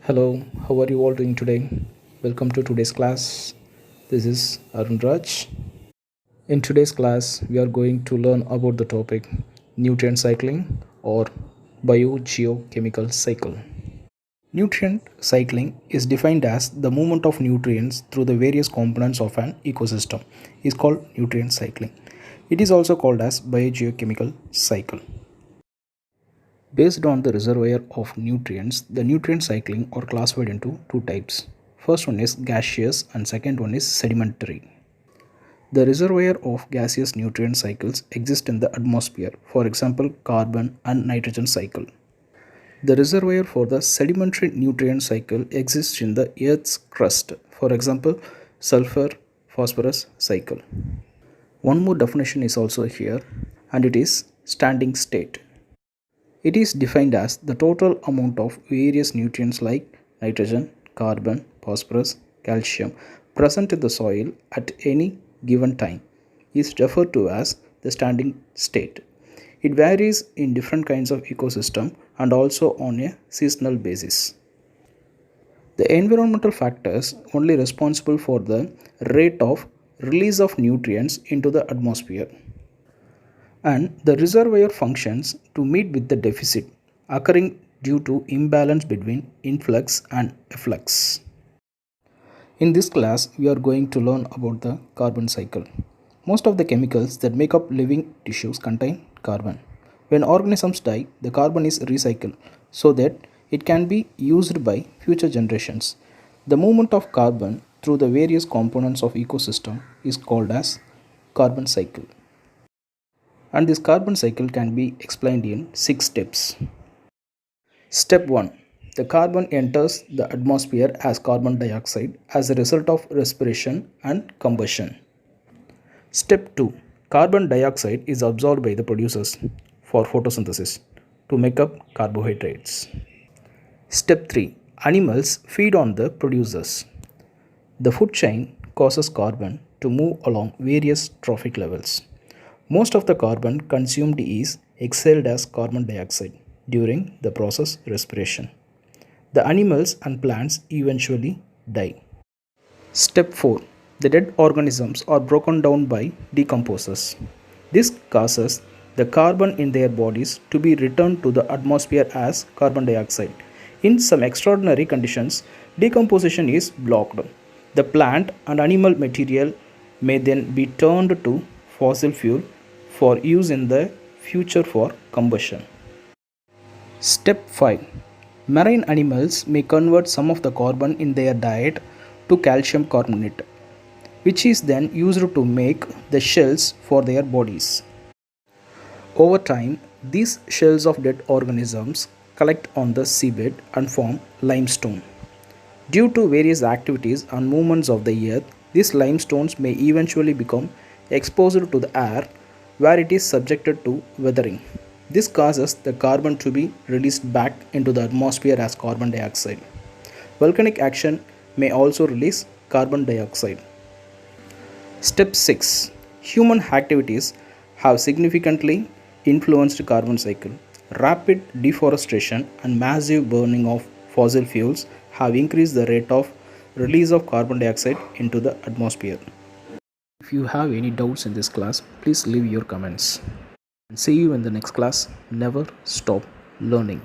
Hello, how are you all doing today? Welcome to today's class. This is Arun Raj. In today's class, we are going to learn about the topic nutrient cycling or biogeochemical cycle. Nutrient cycling is defined as the movement of nutrients through the various components of an ecosystem is called nutrient cycling. It is also called as biogeochemical cycle. Based on the reservoir of nutrients, the nutrient cycling are classified into two types. First one is gaseous and second one is sedimentary. The reservoir of gaseous nutrient cycles exist in the atmosphere, for example, carbon and nitrogen cycle. The reservoir for the sedimentary nutrient cycle exists in the Earth's crust, for example, sulfur phosphorus cycle. One more definition is also here, and it is standing state. It is defined as the total amount of various nutrients like nitrogen, carbon, phosphorus, calcium present in the soil at any given time is referred to as the standing state. It varies in different kinds of ecosystem and also on a seasonal basis. The environmental factors only responsible for the rate of release of nutrients into the atmosphere, and the reservoir functions to meet with the deficit occurring due to imbalance between influx and efflux. In this class, we are going to learn about the carbon cycle. Most of the chemicals that make up living tissues contain carbon. When organisms die, the carbon is recycled so that it can be used by future generations. The movement of carbon through the various components of ecosystem is called as carbon cycle. And this carbon cycle can be explained in 6 steps. Step 1. The carbon enters the atmosphere as carbon dioxide as a result of respiration and combustion. Step 2. Carbon dioxide is absorbed by the producers for photosynthesis to make up carbohydrates. Step 3. Animals feed on the producers. The food chain causes carbon to move along various trophic levels. Most of the carbon consumed is exhaled as carbon dioxide during the process respiration. The animals and plants eventually die. Step 4. The dead organisms are broken down by decomposers. This causes the carbon in their bodies to be returned to the atmosphere as carbon dioxide. In some extraordinary conditions, decomposition is blocked. The plant and animal material may then be turned to fossil fuel for use in the future for combustion. Step 5. Marine animals may convert some of the carbon in their diet to calcium carbonate, which is then used to make the shells for their bodies. Over time, these shells of dead organisms collect on the seabed and form limestone. Due to various activities and movements of the earth, these limestones may eventually become exposed to the air where it is subjected to weathering. This causes the carbon to be released back into the atmosphere as carbon dioxide. Volcanic action may also release carbon dioxide. Step 6. Human activities have significantly influenced carbon cycle. Rapid deforestation and massive burning of fossil fuels have increased the rate of release of carbon dioxide into the atmosphere. If you have any doubts in this class, please leave your comments. And see you in the next class. Never stop learning.